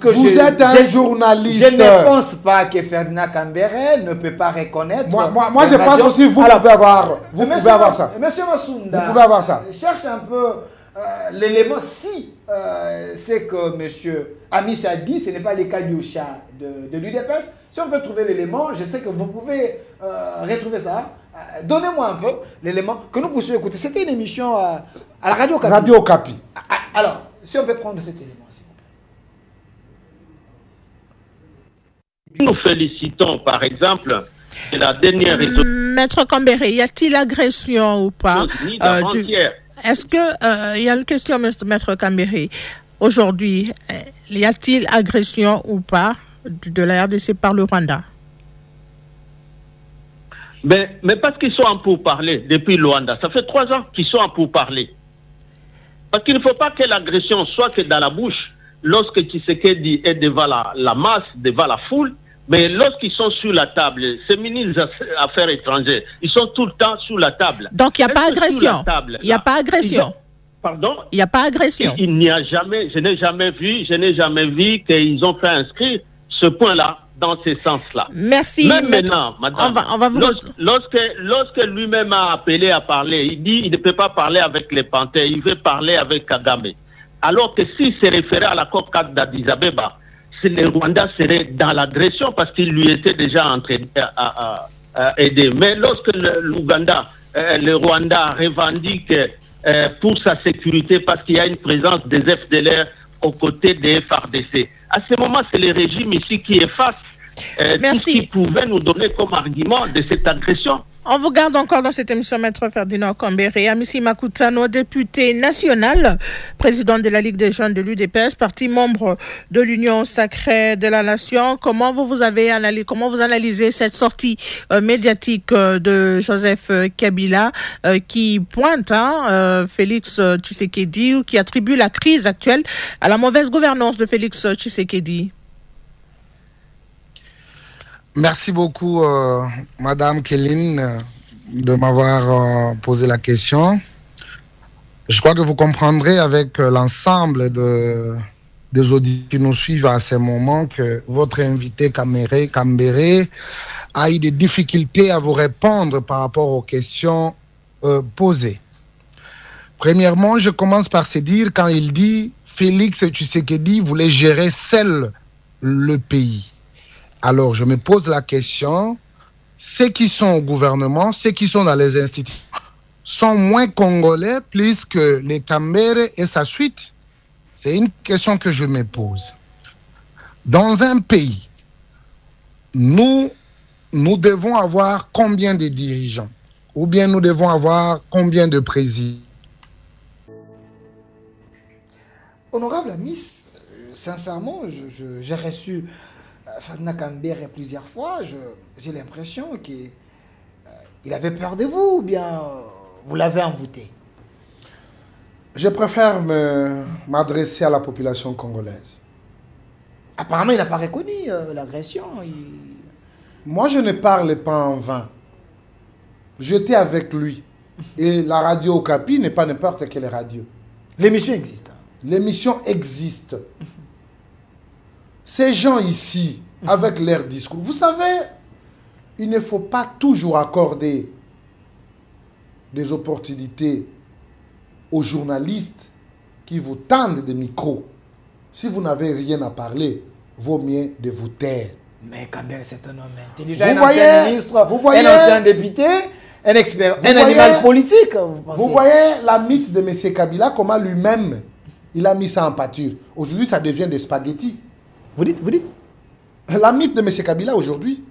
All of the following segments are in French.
Vous êtes un journaliste. Je ne pense pas que Ferdinand Kambere ne peut pas reconnaître. Moi je pense aussi vous pouvez avoir. Vous pouvez avoir ça. Monsieur Massounda, vous pouvez avoir ça. Cherche un peu l'élément. Si c'est que monsieur Amis a dit, ce n'est pas le cas du chat de l'UDPS. Si on peut trouver l'élément, je sais que vous pouvez retrouver ça. Donnez-moi un peu l'élément que nous puissions écouter. C'était une émission à la Radio Okapi. Radio Okapi. Alors, si on peut prendre cet élément. Nous félicitons, par exemple, la dernière résolution. Maître Kambere, y a-t-il agression ou pas Est-ce que, il y a une question, Maître Kambere. Aujourd'hui, y a-t-il agression ou pas de la RDC par le Rwanda? Mais parce qu'ils sont en pourparlers depuis le Rwanda. Ça fait 3 ans qu'ils sont en pourparlers. Parce qu'il ne faut pas que l'agression soit que dans la bouche, lorsque Tshisekedi est devant la masse, devant la foule. Mais lorsqu'ils sont sur la table, ces ministres des Affaires étrangères, ils sont tout le temps sur la table. Donc il n'y a pas agression. Il n'y a pas agression. Pardon? Il n'y a pas agression. Il n'y a jamais, je n'ai jamais vu qu'ils ont fait inscrire ce point-là dans ce sens-là. Merci. Même maintenant, madame, on va vous... lorsque lui-même a appelé à parler, il dit qu'il ne peut pas parler avec les panthères, il veut parler avec Kagame. Alors que s'il se référait à la COP4 d'Addis Abeba, le Rwanda serait dans l'agression parce qu'il lui était déjà entraîné à aider. Mais lorsque l'Ouganda, le Rwanda revendique pour sa sécurité parce qu'il y a une présence des FDLR aux côtés des FARDC, à ce moment, c'est le régime ici qui efface tout ce qui pouvait nous donner comme argument de cette agression. On vous garde encore dans cette émission, Maître Ferdinand Kambere. Amissi Makutano, député national, président de la Ligue des jeunes de l'UDPS, parti membre de l'Union sacrée de la nation. Comment vous analysez cette sortie médiatique de Joseph Kabila qui pointe Félix Tshisekedi, qui attribue la crise actuelle à la mauvaise gouvernance de Félix Tshisekedi? Merci beaucoup, Madame Kéline, de m'avoir posé la question. Je crois que vous comprendrez avec l'ensemble des auditeurs qui nous suivent à ce moment que votre invité Kambere a eu des difficultés à vous répondre par rapport aux questions posées. Premièrement, je commence par se dire, quand il dit Félix Tshisekedi voulait gérer seul le pays. Alors, je me pose la question, ceux qui sont au gouvernement, ceux qui sont dans les institutions, sont moins congolais plus que les Kambere et sa suite? C'est une question que je me pose. Dans un pays, nous devons avoir combien de dirigeants? Ou bien nous devons avoir combien de présidents? Honorable Miss, sincèrement, j'ai reçu Ferdinand Kambere plusieurs fois. J'ai l'impression qu'il avait peur de vous, ou bien vous l'avez envoûté? Je préfère m'adresser à la population congolaise. Apparemment, il n'a pas reconnu l'agression. Moi, je ne parle pas en vain. J'étais avec lui. Et la radio Okapi n'est pas n'importe quelle radio. L'émission existe. L'émission existe. Ces gens ici, avec leur discours, vous savez, il ne faut pas toujours accorder des opportunités aux journalistes qui vous tendent des micros. Si vous n'avez rien à parler, vaut mieux de vous taire. Mais Kambere, c'est un homme intelligent, un ancien ministre, un ancien député, un expert, un animal politique. Vous voyez la mythe de M. Kabila, comment lui-même, il a mis ça en pâture. Aujourd'hui, ça devient des spaghettis. Vous dites? La mythe de M. Kabila aujourd'hui,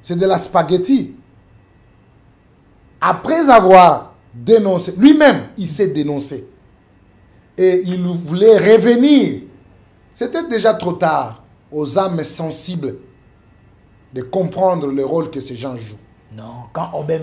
c'est de la spaghetti. Après avoir dénoncé, lui-même, il s'est dénoncé. Et il voulait revenir. C'était déjà trop tard aux âmes sensibles de comprendre le rôle que ces gens jouent. Non, quand Obem